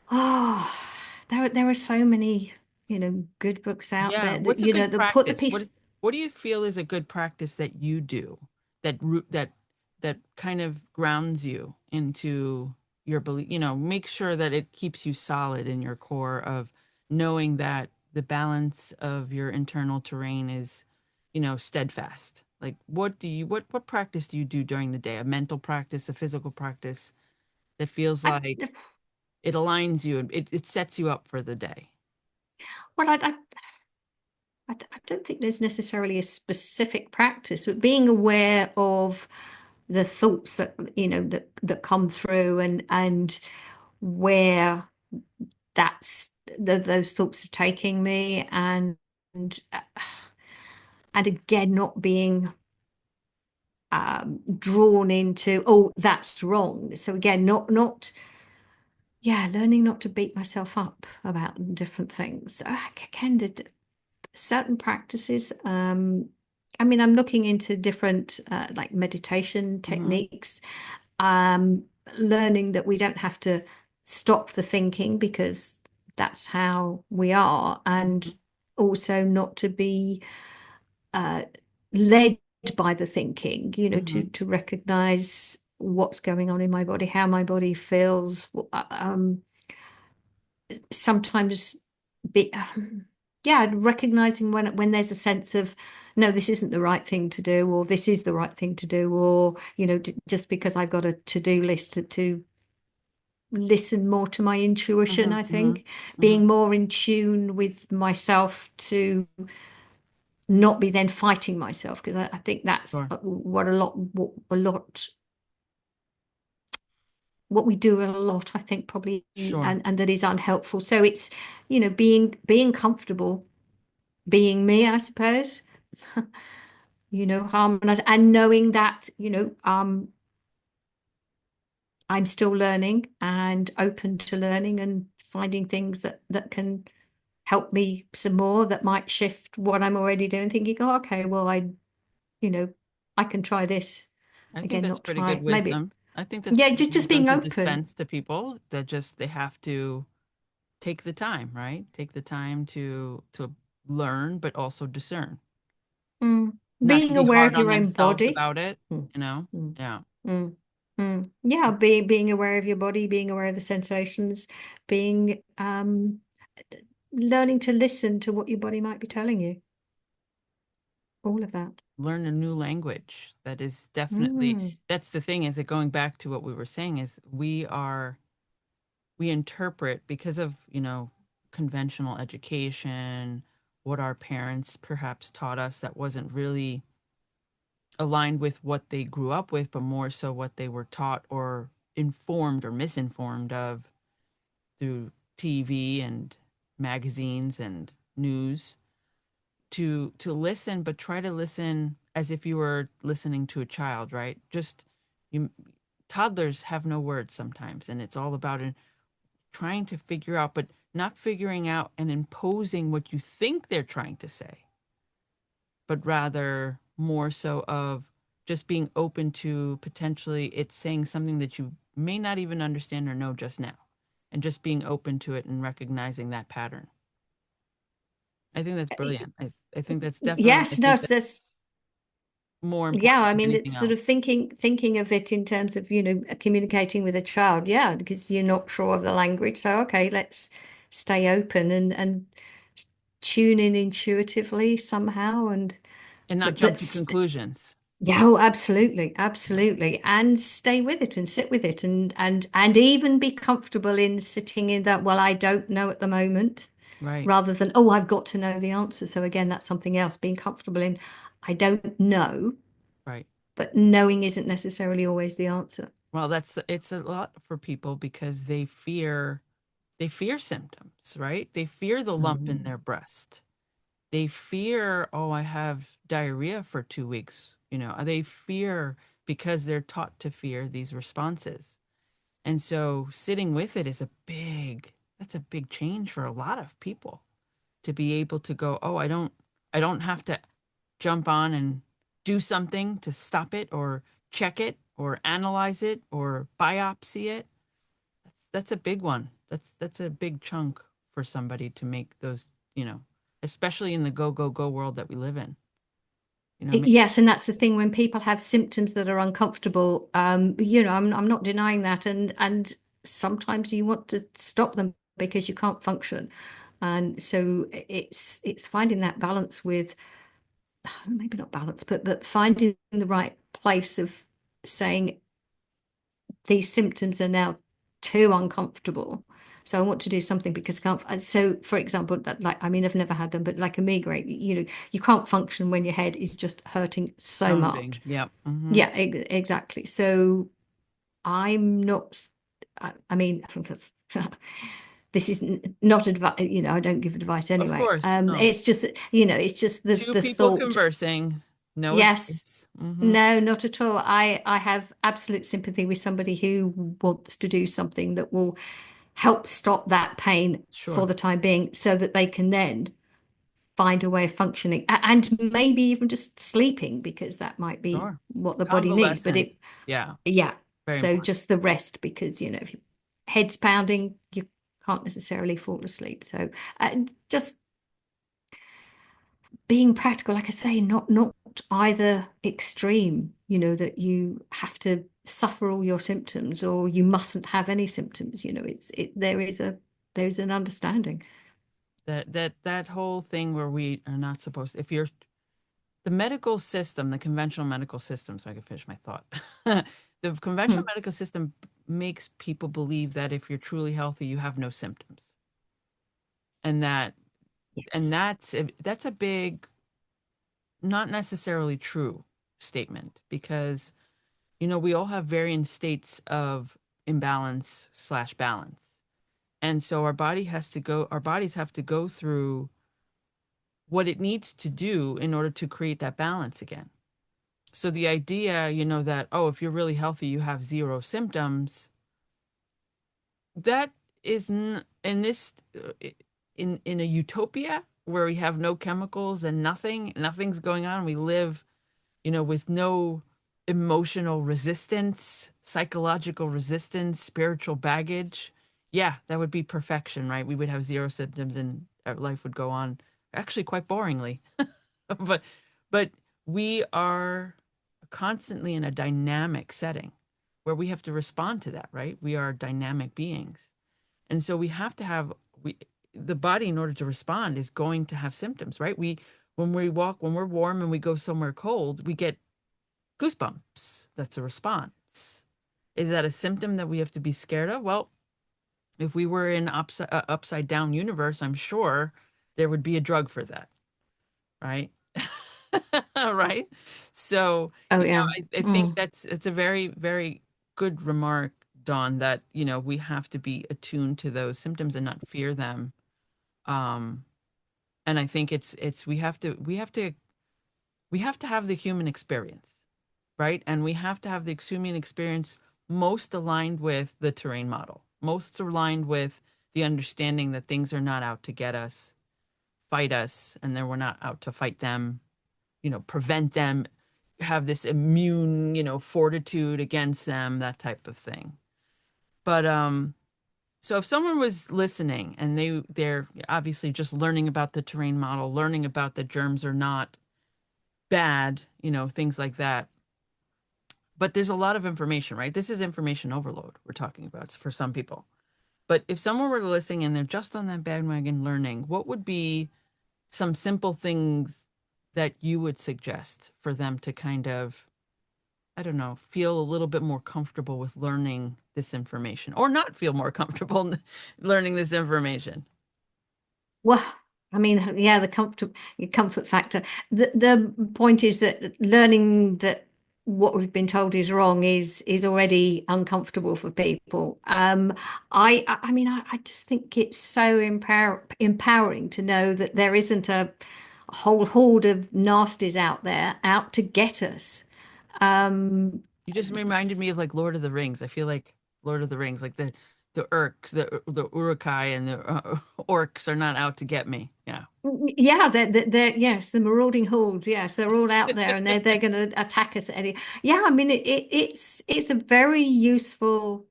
oh, there are so many, good books out Yeah. there that, What's a good that put the practice? piece. What do you feel is a good practice that you do that root that kind of grounds you into your belief, make sure that it keeps you solid in your core of knowing that the balance of your internal terrain is, steadfast. Like what practice do you do during the day? A mental practice, a physical practice that feels I, like it aligns you and it sets you up for the day. well, I don't think there's necessarily a specific practice, but being aware of the thoughts that that come through, and where that's those thoughts are taking me, and uh, and again not being drawn into, oh, that's wrong. So again, not yeah, learning not to beat myself up about different things. So again, certain practices. I mean, I'm looking into different like meditation Hmm. techniques, um, learning that we don't have to stop the thinking because that's how we are, and also not to be uh, led by the thinking, to Hmm. recognize what's going on in my body, how my body feels. Sometimes be yeah, recognizing when there's a sense of, no, this isn't the right thing to do, or this is the right thing to do, or just because I've got a to-do list to listen more to my intuition. Hmm. I Hmm. think Hmm. being more in tune with myself to not be then fighting myself, because I think that's Sure. what we do a lot, I think, probably, Sure. and that is unhelpful. So it's, being comfortable being me, I suppose, harmonize, and knowing that, I'm still learning and open to learning and finding things that can help me some more that might shift what I'm already doing, thinking, oh, okay, well, you know, I can try this I think again, that's not pretty good try, maybe, wisdom. I think that's yeah, pretty good just wisdom being to open. dispense to people that just they have to take the time, right? Take the time to learn, but also discern. Mm. Not to Being be aware hard of on your own themselves body. about it, Mm, you know? mm, Yeah. mm, Yeah, being aware of your body, being aware of the sensations, being learning to listen to what your body might be telling you. All of that. Learn a new language. That is definitely, Mm. that's the thing, is it going back to what we were saying, is we interpret because of, conventional education, what our parents perhaps taught us that wasn't really aligned with what they grew up with, but more so what they were taught or informed or misinformed of through TV and magazines and news, to listen, but try to listen as if you were listening to a child, right? Just you toddlers have no words sometimes, and it's all about trying to figure out, but not figuring out and imposing what you think they're trying to say, but rather more so of just being open to potentially it saying something that you may not even understand or know just now, and just being open to it and recognizing that pattern. I think that's brilliant. I think that's definitely, I Yes, no, think so that's that's more yeah, important I than mean, anything it's sort of else. thinking of it in terms of, communicating with a child, yeah, because you're not sure of the language. So, okay, let's stay open and tune in intuitively somehow and And not but jump but to st conclusions. yeah, oh, absolutely, Yeah. absolutely. And stay with it and sit with it and even be comfortable in sitting in that, well, I don't know at the moment, Right. rather than, oh, I've got to know the answer. So again, that's something else, being comfortable in, I don't know, Right. but knowing isn't necessarily always the answer. Well, it's a lot for people because they fear symptoms, right? They fear the lump in Mm. their breast. They fear, oh, I have diarrhea for 2 weeks. They fear because they're taught to fear these responses. And so sitting with it is that's a big change for a lot of people to be able to go, oh, I don't have to jump on and do something to stop it or check it or analyze it or biopsy it. That's a big one. That's a big chunk for somebody to make those, you know, especially in the go go go world that we live in. Make Yes, and that's the thing when people have symptoms that are uncomfortable. I'm not denying that, and sometimes you want to stop them because you can't function, and so it's finding that balance with maybe not balance, but finding the right place of saying these symptoms are now too uncomfortable. So I want to do something because I can't. So, for example, like, I mean, I've never had them, but like a migraine, you can't function when your head is just hurting so pounding. much. Yep. Yeah, exactly. So I'm not, I mean, this is not advice, I don't give advice Of anyway. course. No. It's just Two the people thought. conversing. No Yes. advice. Hmm. No, not at all. I have absolute sympathy with somebody who wants to do something that will help stop that pain for Sure. the time being so that they can then find a way of functioning and maybe even just sleeping because that might be Sure. what the body needs. But Convalescence. Yeah. yeah, Very so important. just the rest because, if your head's pounding, you can't necessarily fall asleep. So just being practical, like I say, not either extreme, that you have to suffer all your symptoms or you mustn't have any symptoms. There is an understanding. That whole thing where we are not supposed, if you're the medical system, the conventional medical system, so I can finish my thought. The conventional Hmm. medical system makes people believe that if you're truly healthy, you have no symptoms. And that and Yes. that's a big, not necessarily true statement because we all have varying states of imbalance slash balance. And so our bodies have to go through what it needs to do in order to create that balance again. So the idea, that, oh, if you're really healthy, you have zero symptoms, that is in this in a utopia where we have no chemicals and nothing's going on. We live, with no emotional resistance, psychological resistance, spiritual baggage. Yeah, that would be perfection, right? We would have zero symptoms and our life would go on actually quite boringly. but but we are constantly in a dynamic setting where we have to respond to that, right? We are dynamic beings. And so we have to have we the body in order to respond is going to have symptoms, right? When we're warm and we go somewhere cold, we get goosebumps. That's a response. Is that a symptom that we have to be scared of? Well, if we were in upside down universe, I'm sure there would be a drug for that, right? Right. So, Oh yeah. I think Mm. that's it's a very, very good remark, Dawn, that, we have to be attuned to those symptoms and not fear them. Um, and I think it's we have to have the human experience, right? And we have to have the human experience most aligned with the terrain model, most aligned with the understanding that things are not out to get us, fight us, and then we're not out to fight them, prevent them, have this immune, fortitude against them, that type of thing. But so if someone was listening and they're obviously just learning about the terrain model, learning about that germs are not bad, things like that. But there's a lot of information, right? This is information overload we're talking about for some people. But if someone were listening and they're just on that bandwagon learning, what would be some simple things that you would suggest for them to kind of, I don't know, feel a little bit more comfortable with learning this information or not feel more comfortable learning this information? Well, I mean, yeah, the comfort factor. The point is that learning that what we've been told is wrong is already uncomfortable for people. I mean, I just think it's so empowering to know that there isn't a whole horde of nasties out there out to get us. Um, You just reminded me of like Lord of the Rings. I feel like Lord of the Rings, like the Urks, the Urukai and the orcs are not out to get me. Yeah. Yeah, they're yes, the marauding hordes. Yes, they're all out there, and they're going to attack us at any. Yeah, I mean it's a very useful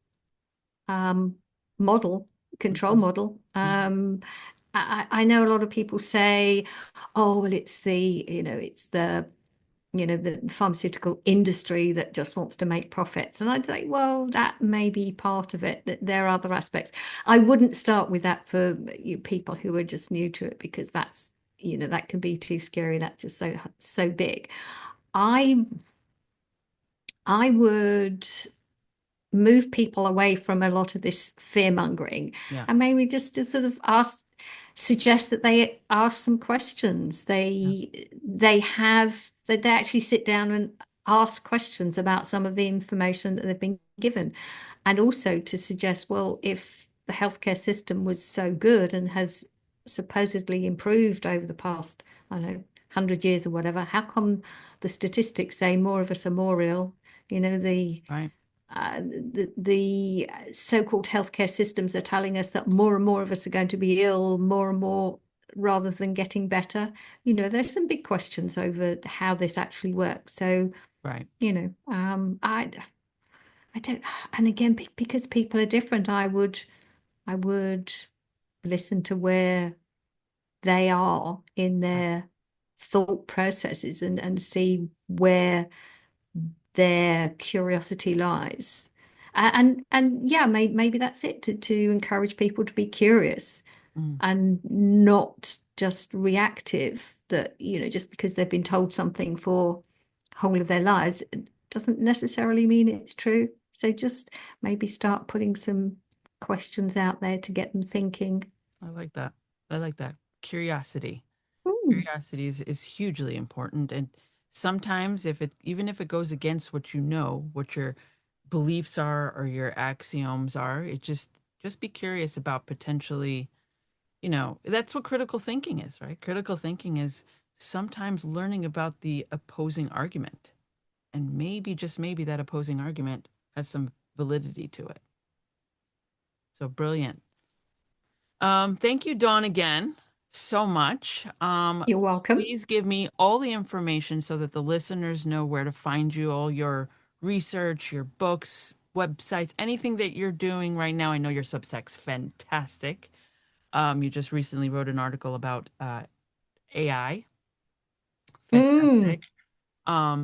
um, model, control Mhm. model. Mhm. I know a lot of people say, oh well, it's the pharmaceutical industry that just wants to make profits. And I'd say, well, that may be part of it, that there are other aspects. I wouldn't start with that for you people who are just new to it, because that can be too scary. That's just so big. I I would move people away from a lot of this fear mongering, Yeah. and maybe just to sort of suggest that they ask some questions. Yeah. They actually sit down and ask questions about some of the information that they've been given, and also to suggest, well, if the healthcare system was so good and has supposedly improved over the past, I don't know, 100 years or whatever, how come the statistics say more of us are more ill? You know, Right. the so-called healthcare systems are telling us that more and more of us are going to be ill more and more, rather than getting better. There's some big questions over how this actually works. So, Right. I don't, and again, because people are different, I would listen to where they are in Right. their thought processes, and see where their curiosity lies. And yeah, maybe that's it, to encourage people to be curious Mm. and not just reactive, that just because they've been told something for whole of their lives, it doesn't necessarily mean it's true. So just maybe start putting some questions out there to get them thinking. I like that. I like that. Curiosity. Hmm. Curiosity is hugely important. And sometimes even if it goes against what you know, what your beliefs are or your axioms are, just be curious about potentially, that's what critical thinking is, right? Critical thinking is sometimes learning about the opposing argument. And maybe, just maybe, that opposing argument has some validity to it. So brilliant. Thank you, Dawn, again so much. You're welcome. Please give me all the information so that the listeners know where to find you, all your research, your books, websites, anything that you're doing right now. I know your Substack's fantastic. You just recently wrote an article about AI. Mm. Fantastic.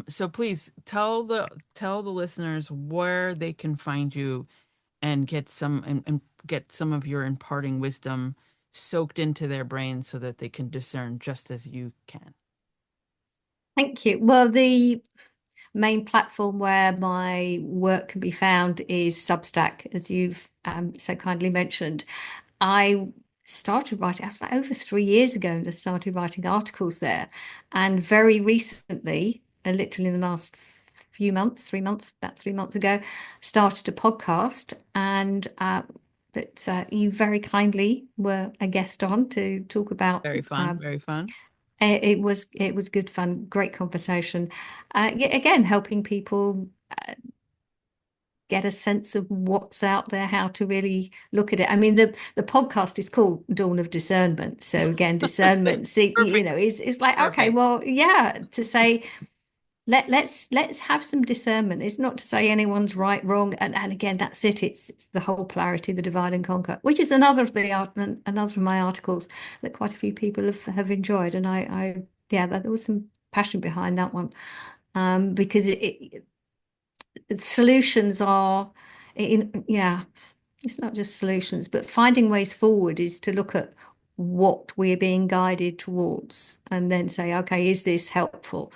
So please tell the listeners where they can find you and and get some of your imparting wisdom soaked into their brains so that they can discern just as you can. Thank you. Well, the main platform where my work can be found is Substack, as you've so kindly mentioned. I started writing, I was like over 3 years ago, and I started writing articles there. And very recently, literally in the last few months, 3 months, about 3 months ago, started a podcast. And that you very kindly were a guest on to talk about. Very fun, very fun. It was good fun, great conversation. Yeah, again, helping people get a sense of what's out there, how to really look at it. I mean, the podcast is called Dawn of Discernment. So again, discernment, see, Perfect, is like, okay, perfect. well, yeah, to say let's have some discernment. It's not to say anyone's right, wrong, and again, that's it. It's the whole polarity, the divide and conquer, which is another of the art, another of my articles that quite a few people have enjoyed, and I yeah, there was some passion behind that one, because solutions are yeah, it's not just solutions, but finding ways forward is to look at what we're being guided towards and then say, okay, is this helpful?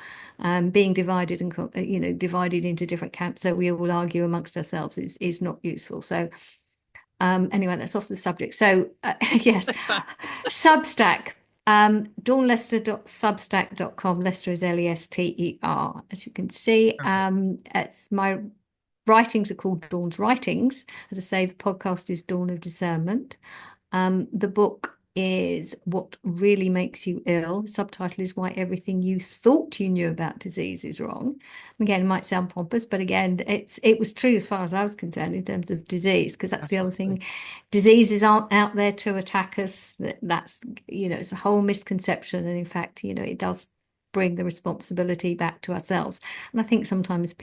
Being divided and divided into different camps so we all argue amongst ourselves is not useful. So anyway, that's off the subject. So yes, That's fine. Substack. Dawnlester.substack.com. Lester is Lester, as you can see. Perfect. It's my writings are called Dawn's Writings. As I say, the podcast is Dawn of Discernment. The book is What Really Makes You Ill. The subtitle is Why Everything You Thought You Knew About Disease Is Wrong. Again, it might sound pompous, but again, it was true as far as I was concerned in terms of disease, because that's the other Absolutely. thing. Diseases aren't out there to attack us. That's, it's a whole misconception. And in fact, it does bring the responsibility back to ourselves. And I think sometimes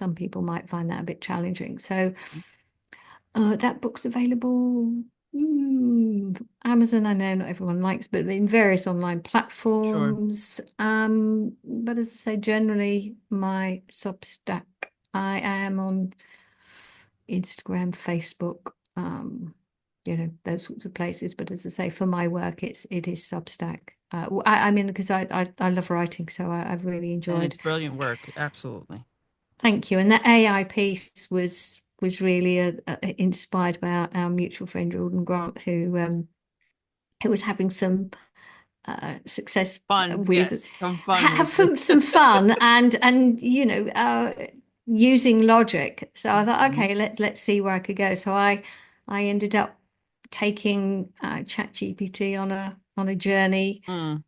some people might find that a bit challenging. So that book's available. Amazon, I know not everyone likes, but in various online Sure. platforms. But as I say, generally my Substack, I am on Instagram, Facebook, those sorts of places. But as I say, for my work, it is Substack. I mean, because I love writing, so I've really And it's enjoyed. brilliant work. Absolutely. Thank you. And the AI piece was really inspired by our mutual friend Jordan Grant, who was having some success Fun. with Yes. Some fun have with this. some fun and using logic. So I thought, Mhm. okay, let's see where I could go. So I ended up taking ChatGPT on a journey, Mm,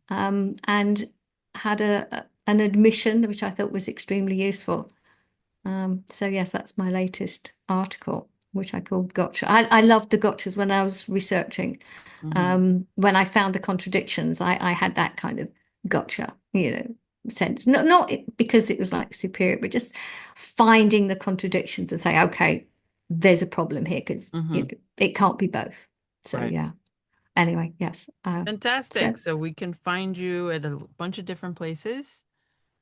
and had an admission which I thought was extremely useful. So yes, that's my latest article, which I called Gotcha. I loved the gotchas when I was researching. hmm When I found the contradictions, I had that kind of gotcha, sense. Not because it was like superior, but just finding the contradictions and say, okay, there's a problem here because hmm it can't be both. So Right. yeah. Anyway, yes. Fantastic. So So we can find you at a bunch of different places.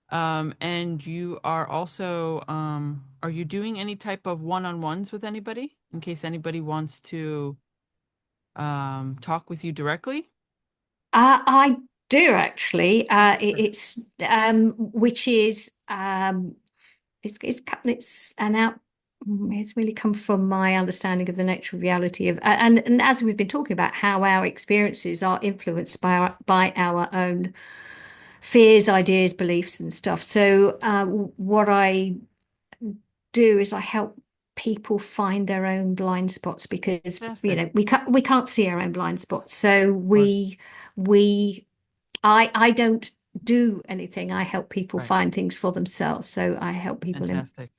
And you are also, are you doing any type of one-on-ones with anybody in case anybody wants to talk with you directly? I do actually. Fantastic. It's which is it's an out. It's really come from my understanding of the nature of reality of, and as we've been talking about how our experiences are influenced by our own fears, ideas, beliefs, and stuff. So what I do is I help people find their own blind spots because Fantastic. we can't see our own blind spots. So Of course. we I don't do anything. I help people Right. find things for themselves. So I help people in Fantastic.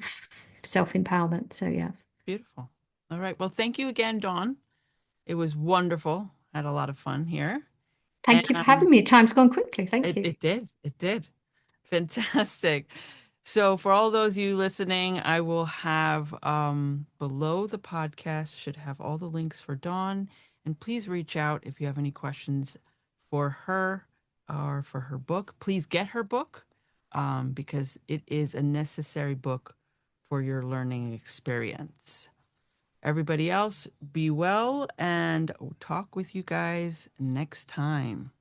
self-empowerment. So yes. Beautiful. All right. Well, thank you again, Dawn. It was wonderful. Had a lot of fun here. Thank you for And having me. Time's gone quickly. Thank it, you. it did. It did. Fantastic. So for all those of you listening, I will have below the podcast should have all the links for Dawn. And please reach out if you have any questions for her or for her book. Please get her book because it is a necessary book for your learning experience. Everybody else, be well and talk with you guys next time.